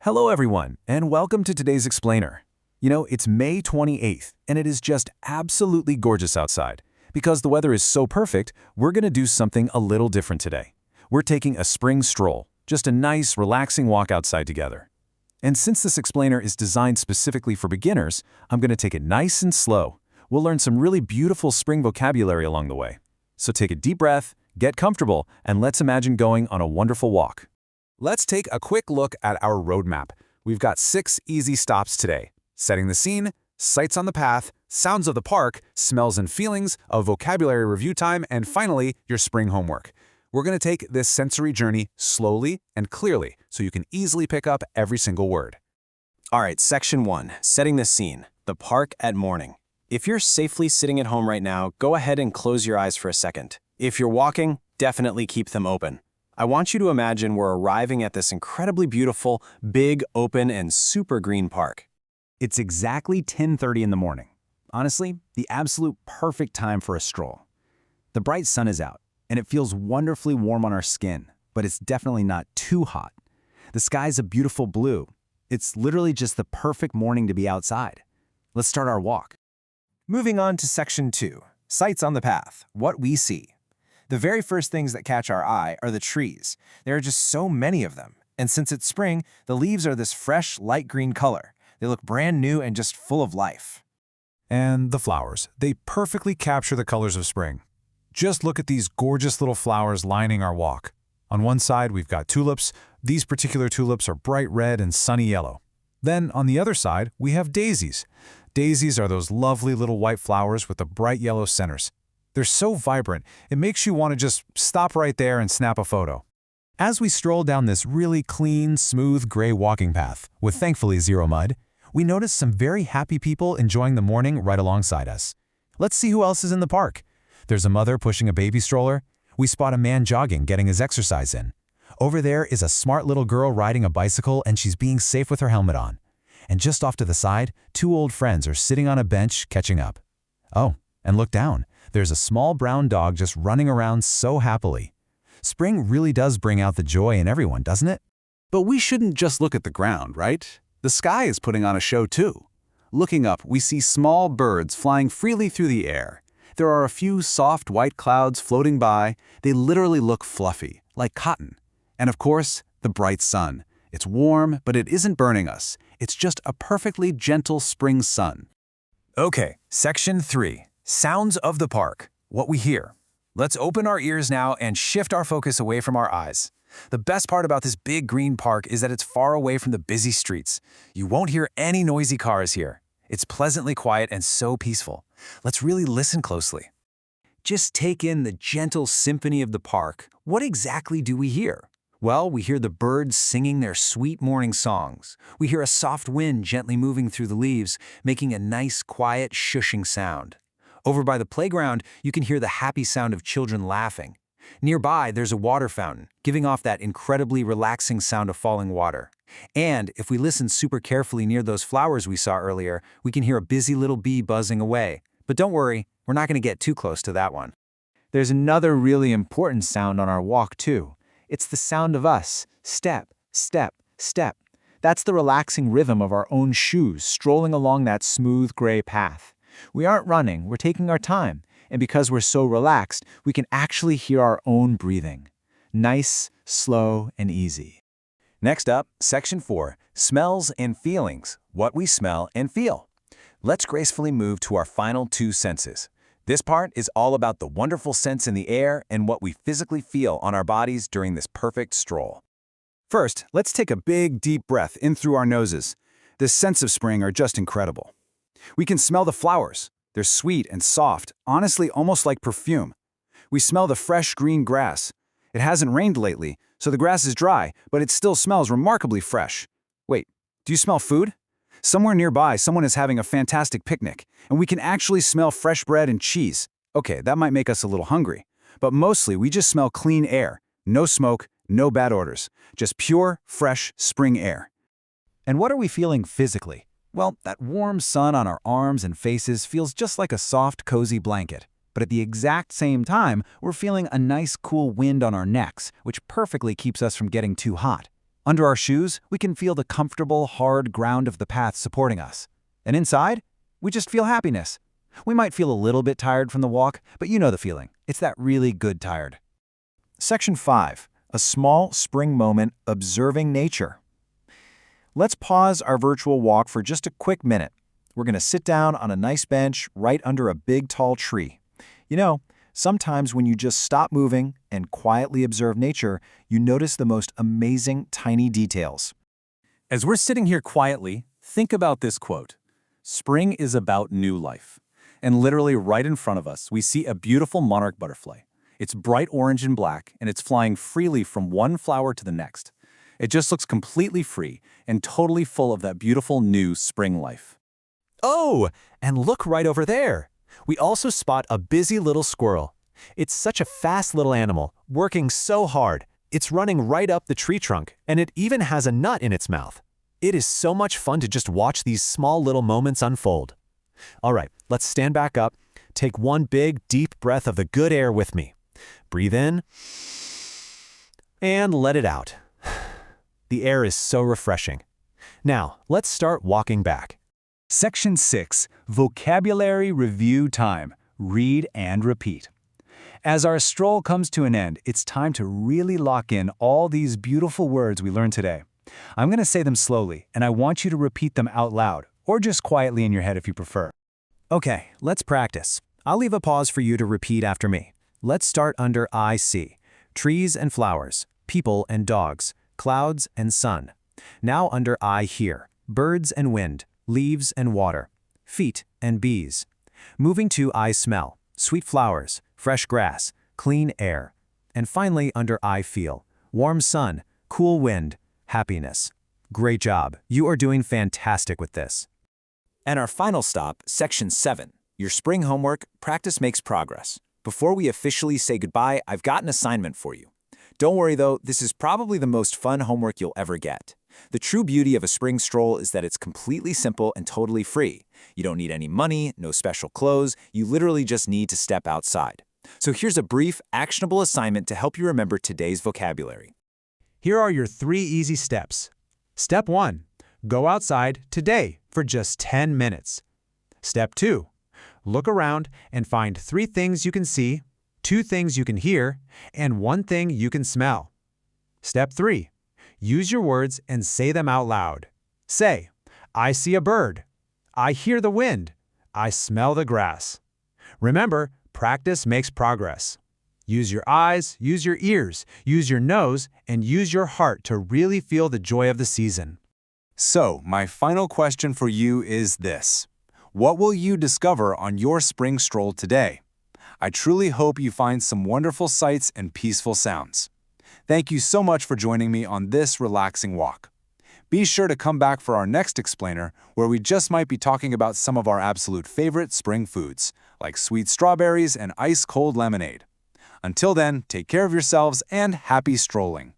Hello everyone, and welcome to today's explainer. It's May 28th, and it is just absolutely gorgeous outside. Because the weather is so perfect, we're going to do something a little different today. We're taking a spring stroll, just a nice, relaxing walk outside together. And since this explainer is designed specifically for beginners, I'm going to take it nice and slow. We'll learn some really beautiful spring vocabulary along the way. So take a deep breath, get comfortable, and let's imagine going on a wonderful walk. Let's take a quick look at our roadmap. We've got 6 easy stops today. Setting the scene, sights on the path, sounds of the park, smells and feelings, a vocabulary review time, and finally, your spring homework. We're going to take this sensory journey slowly and clearly so you can easily pick up every single word. All right, section 1, setting the scene, the park at morning. If you're safely sitting at home right now, go ahead and close your eyes for a second. If you're walking, definitely keep them open. I want you to imagine we're arriving at this incredibly beautiful, big, open, and super green park. It's exactly 10:30 in the morning. Honestly, the absolute perfect time for a stroll. The bright sun is out, and it feels wonderfully warm on our skin, but it's definitely not too hot. The sky's a beautiful blue. It's literally just the perfect morning to be outside. Let's start our walk. Moving on to section 2, sights on the path, what we see. The very first things that catch our eye are the trees. There are just so many of them. And since it's spring, the leaves are this fresh, light green color. They look brand new and just full of life. And the flowers. They perfectly capture the colors of spring. Just look at these gorgeous little flowers lining our walk. On one side, we've got tulips. These particular tulips are bright red and sunny yellow. Then, on the other side, we have daisies. Daisies are those lovely little white flowers with the bright yellow centers. They're so vibrant, it makes you want to just stop right there and snap a photo. As we stroll down this really clean, smooth gray walking path, with thankfully zero mud, we notice some very happy people enjoying the morning right alongside us. Let's see who else is in the park. There's a mother pushing a baby stroller. We spot a man jogging, getting his exercise in. Over there is a smart little girl riding a bicycle, and she's being safe with her helmet on. And just off to the side, 2 old friends are sitting on a bench catching up. Oh, and look down. There's a small brown dog just running around so happily. Spring really does bring out the joy in everyone, doesn't it? But we shouldn't just look at the ground, right? The sky is putting on a show too. Looking up, we see small birds flying freely through the air. There are a few soft white clouds floating by. They literally look fluffy, like cotton. And of course, the bright sun. It's warm, but it isn't burning us. It's just a perfectly gentle spring sun. Okay, section 3. Sounds of the park, what we hear. Let's open our ears now and shift our focus away from our eyes. The best part about this big green park is that it's far away from the busy streets. You won't hear any noisy cars here. It's pleasantly quiet and so peaceful. Let's really listen closely. Just take in the gentle symphony of the park. What exactly do we hear? Well, we hear the birds singing their sweet morning songs. We hear a soft wind gently moving through the leaves, making a nice, quiet, shushing sound. Over by the playground, you can hear the happy sound of children laughing. Nearby, there's a water fountain, giving off that incredibly relaxing sound of falling water. And if we listen super carefully near those flowers we saw earlier, we can hear a busy little bee buzzing away. But don't worry, we're not going to get too close to that one. There's another really important sound on our walk too. It's the sound of us. Step, step, step. That's the relaxing rhythm of our own shoes strolling along that smooth gray path. We aren't running, we're taking our time. And because we're so relaxed, we can actually hear our own breathing. Nice, slow, and easy. Next up, section 4, smells and feelings, what we smell and feel. Let's gracefully move to our final 2 senses. This part is all about the wonderful scents in the air and what we physically feel on our bodies during this perfect stroll. First, let's take a big, deep breath in through our noses. The scents of spring are just incredible. We can smell the flowers. They're sweet and soft, honestly almost like perfume. We smell the fresh green grass. It hasn't rained lately, so the grass is dry, but it still smells remarkably fresh. Wait, do you smell food? Somewhere nearby, someone is having a fantastic picnic, and we can actually smell fresh bread and cheese. Okay, that might make us a little hungry, but mostly we just smell clean air. No smoke, no bad odors, just pure, fresh spring air. And what are we feeling physically? Well, that warm sun on our arms and faces feels just like a soft, cozy blanket. But at the exact same time, we're feeling a nice, cool wind on our necks, which perfectly keeps us from getting too hot. Under our shoes, we can feel the comfortable, hard ground of the path supporting us. And inside, we just feel happiness. We might feel a little bit tired from the walk, but you know the feeling. It's that really good tired. Section 5. A small spring moment observing nature. Let's pause our virtual walk for just a quick minute. We're going to sit down on a nice bench right under a big tall tree. You know, sometimes when you just stop moving and quietly observe nature, you notice the most amazing tiny details. As we're sitting here quietly, think about this quote. Spring is about new life. And literally right in front of us, we see a beautiful monarch butterfly. It's bright orange and black, and it's flying freely from one flower to the next. It just looks completely free and totally full of that beautiful new spring life. Oh, and look right over there. We also spot a busy little squirrel. It's such a fast little animal, working so hard. It's running right up the tree trunk, and it even has a nut in its mouth. It is so much fun to just watch these small little moments unfold. All right, let's stand back up. Take one big, deep breath of the good air with me. Breathe in, and let it out. The air is so refreshing. Now, let's start walking back. Section 6. Vocabulary Review Time. Read and repeat. As our stroll comes to an end, it's time to really lock in all these beautiful words we learned today. I'm going to say them slowly, and I want you to repeat them out loud, or just quietly in your head if you prefer. Okay, let's practice. I'll leave a pause for you to repeat after me. Let's start under I see. Trees and flowers, people and dogs, clouds and sun. Now under I hear. Birds and wind, leaves and water, feet and bees. Moving to I smell. Sweet flowers, fresh grass, clean air. And finally under I feel. Warm sun, cool wind, happiness. Great job. You are doing fantastic with this. And our final stop, Section 7. Your spring homework, Practice Makes Progress. Before we officially say goodbye, I've got an assignment for you. Don't worry though, this is probably the most fun homework you'll ever get. The true beauty of a spring stroll is that it's completely simple and totally free. You don't need any money, no special clothes, you literally just need to step outside. So here's a brief, actionable assignment to help you remember today's vocabulary. Here are your 3 easy steps. Step 1. Go outside today for just 10 minutes. Step 2. Look around and find 3 things you can see, 2 things you can hear, and 1 thing you can smell. Step 3. Use your words and say them out loud. Say, I see a bird. I hear the wind. I smell the grass. Remember, practice makes progress. Use your eyes, use your ears, use your nose, and use your heart to really feel the joy of the season. So, my final question for you is this. What will you discover on your spring stroll today? I truly hope you find some wonderful sights and peaceful sounds. Thank you so much for joining me on this relaxing walk. Be sure to come back for our next explainer, where we just might be talking about some of our absolute favorite spring foods, like sweet strawberries and ice-cold lemonade. Until then, take care of yourselves and happy strolling.